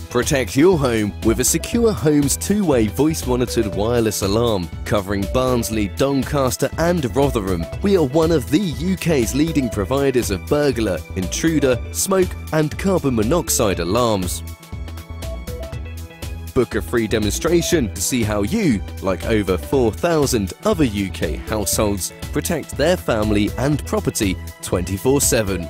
Protect your home with a Secure Homes two-way voice-monitored wireless alarm covering Barnsley, Doncaster and Rotherham. We are one of the UK's leading providers of burglar, intruder, smoke and carbon monoxide alarms. Book a free demonstration to see how you, like over 4,000 other UK households, protect their family and property 24/7.